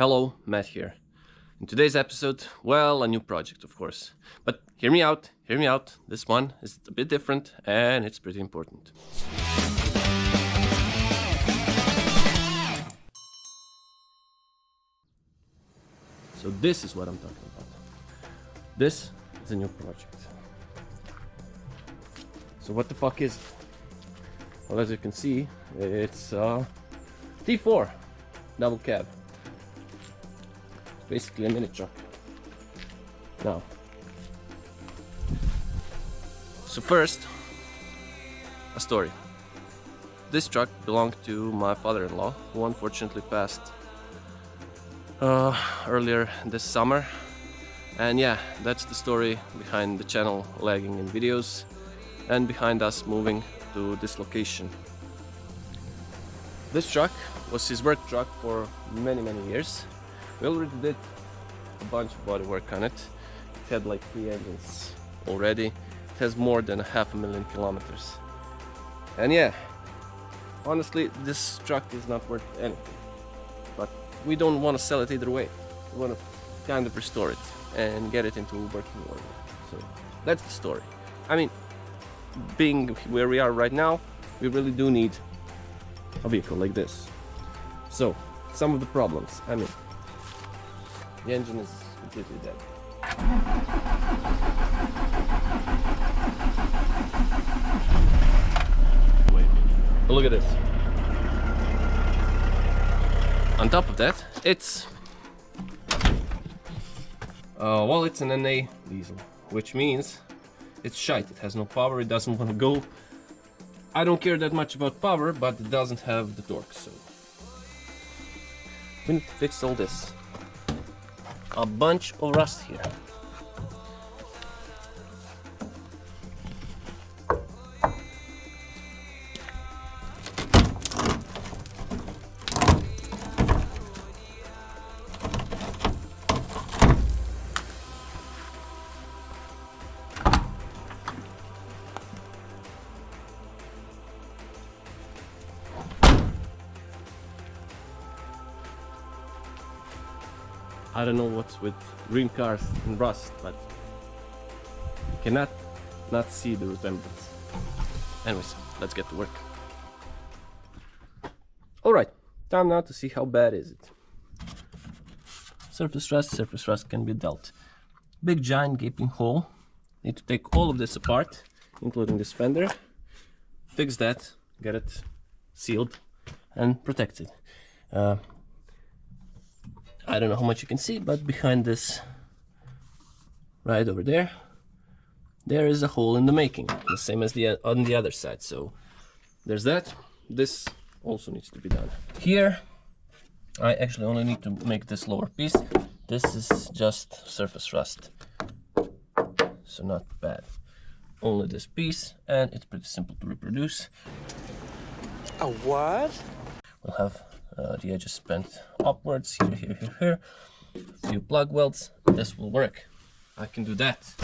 Hello, Matt here. In today's episode, well, a new project, of course. But hear me out. This one is a bit different and it's pretty important. So this is what I'm talking about. This is a new project. So what the fuck is it? Well, as you can see, it's T4 double cab. Basically a mini truck. Now, so first, a story. This truck belonged to my father-in-law, who unfortunately passed earlier this summer. And yeah, that's the story behind the channel lagging in videos and behind us moving to this location. This truck was his work truck for many years. We already did a bunch of bodywork on it. It had like 3 engines already. It has more than 500,000 kilometers. And yeah, honestly, this truck is not worth anything. But we don't want to sell it either way. We want to kind of restore it and get it into working order. So that's the story. I mean, being where we are right now, we really do need a vehicle like this. So, some of the problems. I mean, the engine is completely dead. Wait, look at this. On top of that, it's well, it's an NA diesel, which means it's shite. It has no power. It doesn't want to go. I don't care that much about power, but it doesn't have the torque. So we need to fix all this. A bunch of rust here. I don't know what's with green cars and rust, but you cannot not see the resemblance. Anyways, let's get to work. Alright, time now to see how bad is it. Surface rust can be dealt. Big giant gaping hole. Need to take all of this apart, including this fender. Fix that, get it sealed and protected. I don't know how much you can see, but behind this, right over there, there is a hole in the making, the same as on the other side. So there's that. This also needs to be done. Here, I actually only need to make this lower piece. This is just surface rust, so not bad. Only this piece, and it's pretty simple to reproduce. A what? We'll have the edges bent upwards, here. A few plug welds. This will work. I can do that.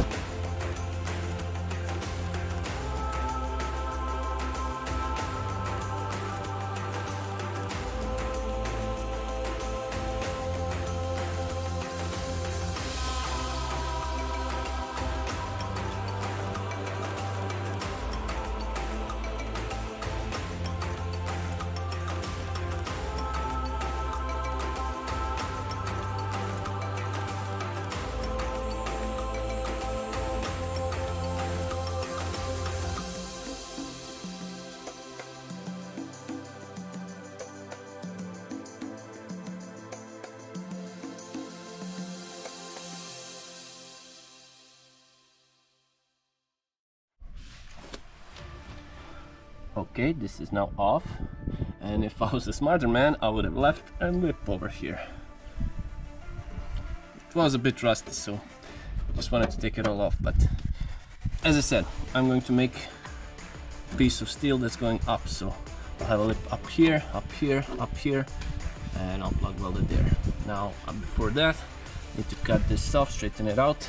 Okay, this is now off, and if I was a smarter man, I would have left a lip over here. It was a bit rusty, so I just wanted to take it all off, but as I said, I'm going to make a piece of steel that's going up, so I'll have a lip up here, and I'll plug weld it there. Now, before that, I need to cut this off, straighten it out,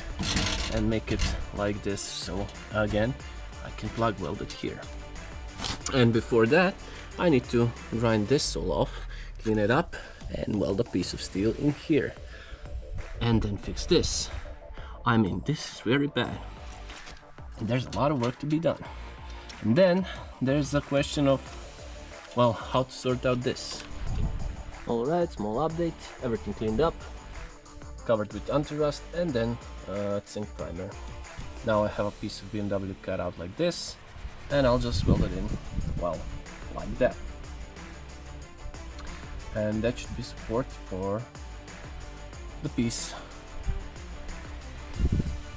and make it like this, so again, I can plug weld it here. And before that, I need to grind this all off, clean it up, and weld a piece of steel in here. And then fix this. I mean, this is very bad. And there's a lot of work to be done. And then there's the question of, well, how to sort out this. Alright, small update, everything cleaned up, covered with anti-rust, and then zinc primer. Now I have a piece of BMW cut out like this, and I'll just weld it in, well, like that. And that should be support for the piece.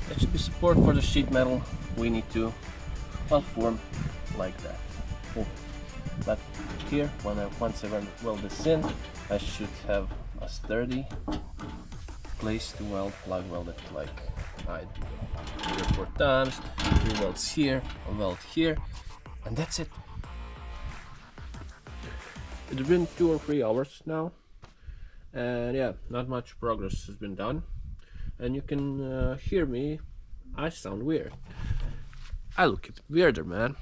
That should be support for the sheet metal we need to, well, form like that. Oh. But here, once I weld this in, I should have a sturdy place to plug weld it like I do 3 or 4 times, 3 welds here, a weld here, and that's it. It's been 2 or 3 hours now, and yeah, not much progress has been done. And you can hear me, I sound weird. I look even weirder, man.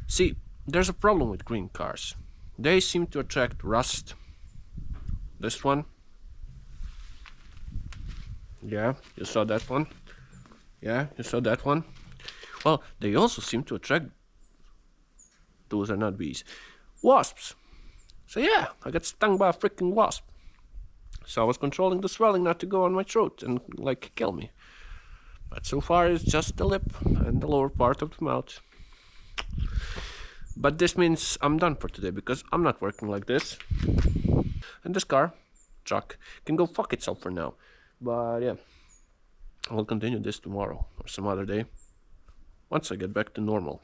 See, there's a problem with green cars. They seem to attract rust. This one. Yeah, you saw that one. Yeah, you saw that one. Well, they also seem to attract, those are not bees, wasps. So yeah, I got stung by a freaking wasp. So I was controlling the swelling not to go on my throat and like kill me. But so far it's just the lip and the lower part of the mouth. But this means I'm done for today because I'm not working like this. And this truck, can go fuck itself for now. But yeah, I'll continue this tomorrow or some other day. Once I get back to normal.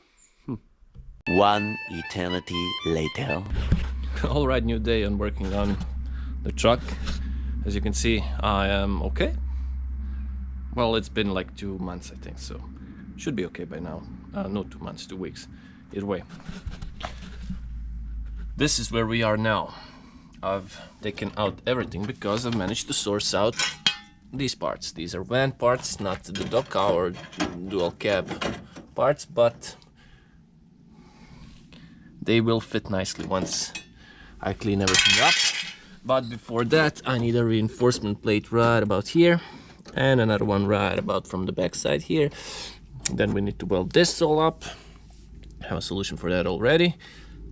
One eternity later. Alright, new day and working on the truck. As you can see, I am okay. Well, it's been like 2 months, I think, so should be okay by now. No, 2 months, 2 weeks. Either way. This is where we are now. I've taken out everything because I've managed to source out these parts. These are van parts, not the doka or dual cab parts, but they will fit nicely once I clean everything up. But before that, I need a reinforcement plate right about here, and another one right about from the back side here. Then we need to weld this all up. Have a solution for that already.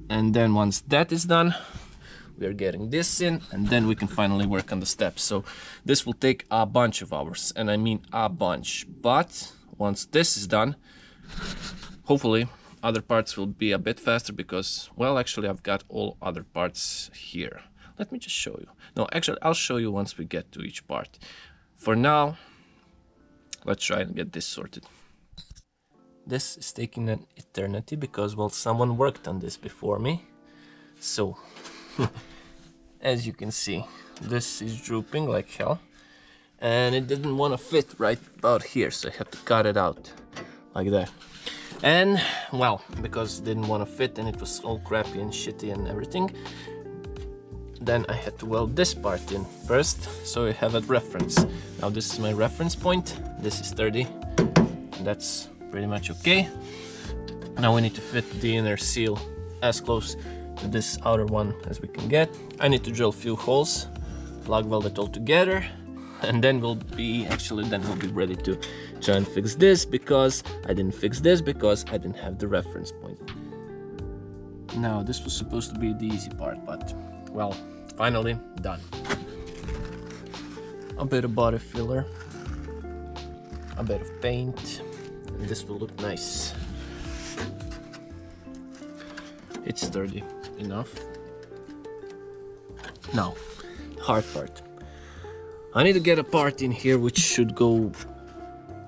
And then once that is done, we are getting this in, and then we can finally work on the steps. So this will take a bunch of hours, and I mean a bunch. But once this is done, hopefully other parts will be a bit faster because, well, actually I've got all other parts here. Let me just show you. No, actually I'll show you once we get to each part. For now, let's try and get this sorted. This is taking an eternity because, well, someone worked on this before me. So, as you can see, this is drooping like hell. And it didn't want to fit right about here, so I had to cut it out like that. And, well, because it didn't want to fit and it was all crappy and shitty and everything, then I had to weld this part in first, so I have a reference. Now this is my reference point. This is 30. That's pretty much okay. Now we need to fit the inner seal as close to this outer one as we can get. I need to drill a few holes, plug weld it all together, and then we'll be ready to try and fix this, because I didn't fix this because I didn't have the reference point. Now this was supposed to be the easy part, but well, finally done. A bit of body filler, a bit of paint, and this will look nice. It's sturdy enough. Now, hard part. I need to get a part in here which should go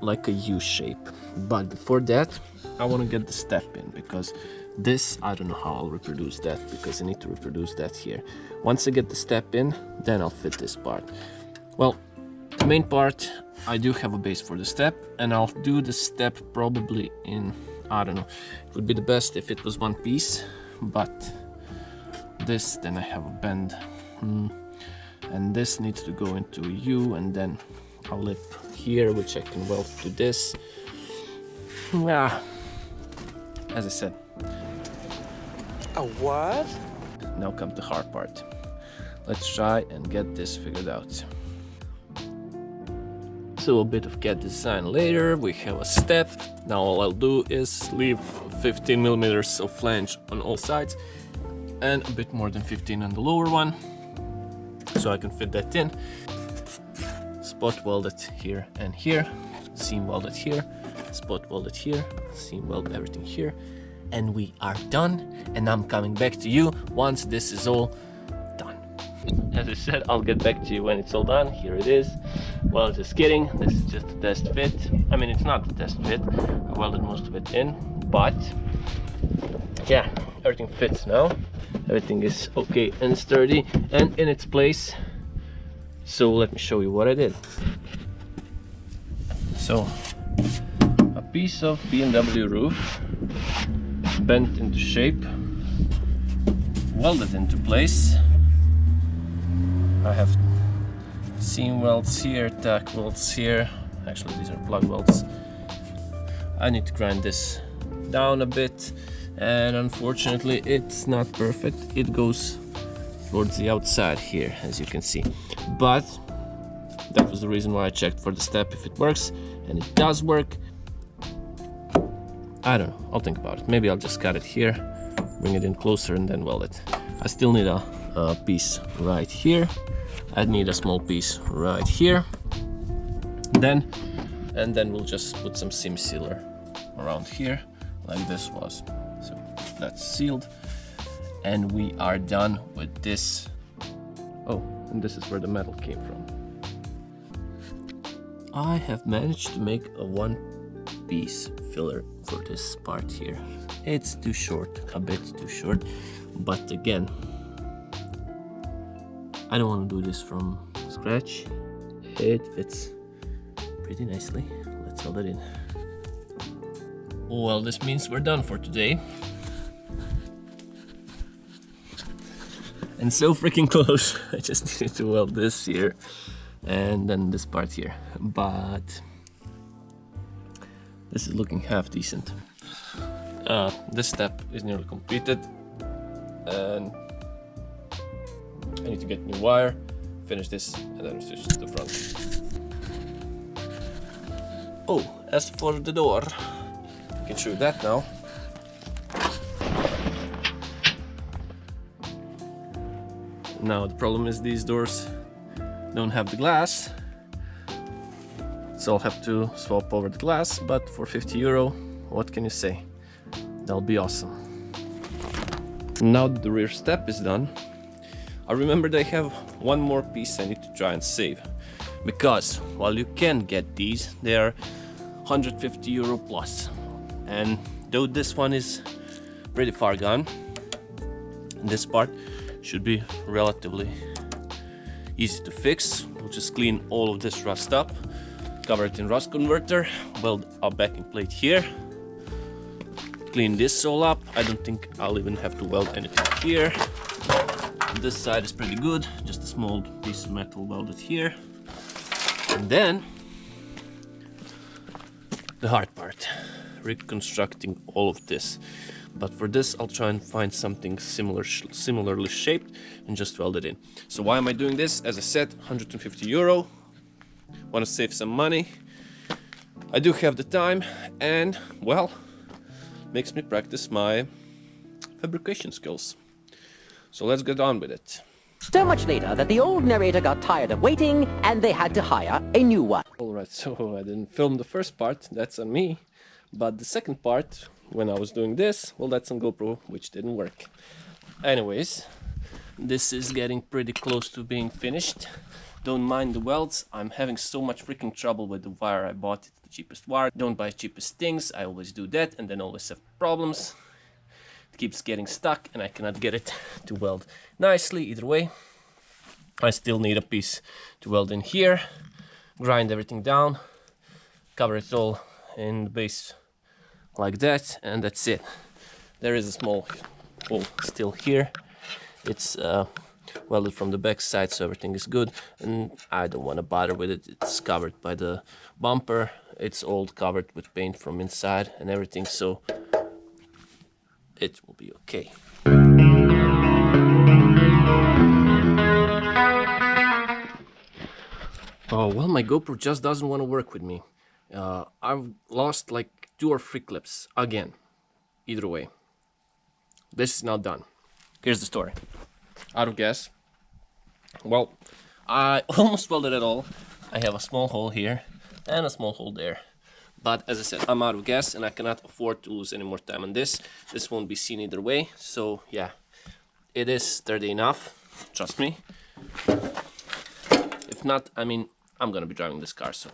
like a U shape. But before that, I want to get the step in, because this, I don't know how I'll reproduce that, because I need to reproduce that here. Once I get the step in, then I'll fit this part. Well, the main part, I do have a base for the step, and I'll do the step probably in, I don't know, it would be the best if it was one piece, but this, then I have a bend. And this needs to go into a U, and then a lip here, which I can weld to this. Yeah, as I said. A what? Now come the hard part. let's try and get this figured out. So a bit of CAD design later, we have a step. Now all I'll do is leave 15 millimeters of flange on all sides and a bit more than 15 on the lower one, so I can fit that in. Spot weld it here and here, seam weld it here, spot weld it here, seam weld everything here, and we are done. And I'm coming back to you once this is all done. As I said, I'll get back to you when it's all done. Here it is. Well, just kidding, this is just a test fit. I mean, it's not a test fit, I welded most of it in, but yeah, everything fits now. Everything is okay and sturdy and in its place. So let me show you what I did. So, a piece of B&W roof, bent into shape, welded into place. I have seam welds here, tack welds here. Actually, these are plug welds. I need to grind this down a bit, and unfortunately it's not perfect. It goes towards the outside here, as you can see, but that was the reason why I checked for the step if it works, and it does work. I don't know, I'll think about it. Maybe I'll just cut it here, bring it in closer, and then weld it. I still need a piece right here. I need a small piece right here. And then we'll just put some seam sealer around here, like this was. So that's sealed, and we are done with this. Oh, and this is where the metal came from. I have managed to make a one-piece filler for this part here. It's too short, a bit too short, but again, I don't want to do this from scratch. It fits pretty nicely. Let's weld it in. Well, this means we're done for today. And so freaking close. I just needed to weld this here and then this part here. But this is looking half decent. This step is nearly completed, and I need to get new wire, finish this, and then switch to the front. Oh, as for the door, I can show you that now. Now the problem is these doors don't have the glass, so I'll have to swap over the glass, but for 50 euro, what can you say? That'll be awesome. Now that the rear step is done, I remembered I have one more piece I need to try and save, because while you can get these, they are 150 euro plus, and though this one is pretty far gone, this part should be relatively easy to fix. We'll just clean all of this rust up, cover it in rust converter, weld a backing plate here, clean this all up. I don't think I'll even have to weld anything here. This side is pretty good, just a small piece of metal welded here. And then the hard part, reconstructing all of this. But for this I'll try and find something similarly shaped and just weld it in. So why am I doing this? As I said, 150 euro. Want to save some money. I do have the time, and well, makes me practice my fabrication skills. So let's get on with it. So much later that the old narrator got tired of waiting and they had to hire a new one. Alright, so I didn't film the first part, that's on me. But the second part, when I was doing this, well, that's on GoPro, which didn't work. Anyways, this is getting pretty close to being finished. Don't mind the welds, I'm having so much freaking trouble with the wire I bought. It's the cheapest wire. Don't buy cheapest things, I always do that and then always have problems. It keeps getting stuck and I cannot get it to weld nicely. Either way, I still need a piece to weld in here, grind everything down, cover it all in the base like that, and that's it. There is a small hole still here. It's welded from the back side, so everything is good, and I don't want to bother with it. It's covered by the bumper. It's all covered with paint from inside and everything, so it will be okay. Oh, well, my GoPro just doesn't want to work with me. I've lost like 2 or 3 clips again. Either way, this is now done. Here's the story. Out of gas. Well, I almost welded it all. I have a small hole here and a small hole there. But as I said, I'm out of gas and I cannot afford to lose any more time on this. This won't be seen either way. So yeah, it is sturdy enough. Trust me. If not, I mean, I'm gonna be driving this car, so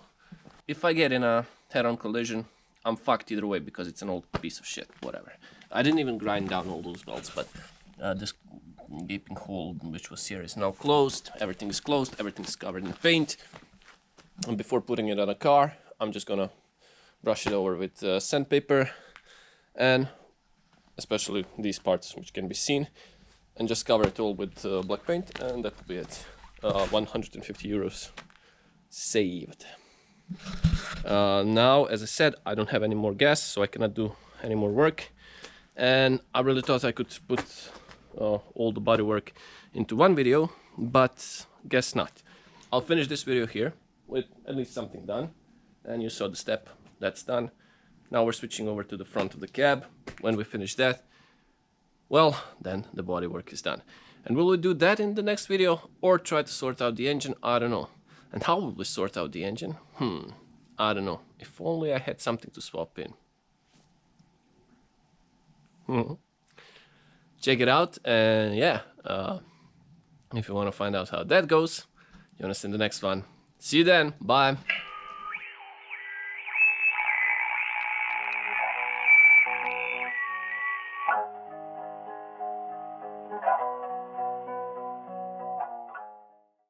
if I get in a head-on collision, I'm fucked either way because it's an old piece of shit, whatever. I didn't even grind down all those welds, but this gaping hole which was here is now closed. Everything is closed, everything is covered in paint. And before putting it on a car, I'm just gonna brush it over with sandpaper, and especially these parts which can be seen, and just cover it all with black paint, and that will be it. 150 euros saved. Now, as I said, I don't have any more gas, so I cannot do any more work, and I really thought I could put all the bodywork into one video, but guess not. I'll finish this video here with at least something done, and you saw the step. That's done. Now we're switching over to the front of the cab. When we finish that, well, then the bodywork is done. And will we do that in the next video, or try to sort out the engine? I don't know. And how will we sort out the engine? I don't know. If only I had something to swap in. Check it out, and yeah, if you want to find out how that goes, you want to see the next one. See you then. Bye.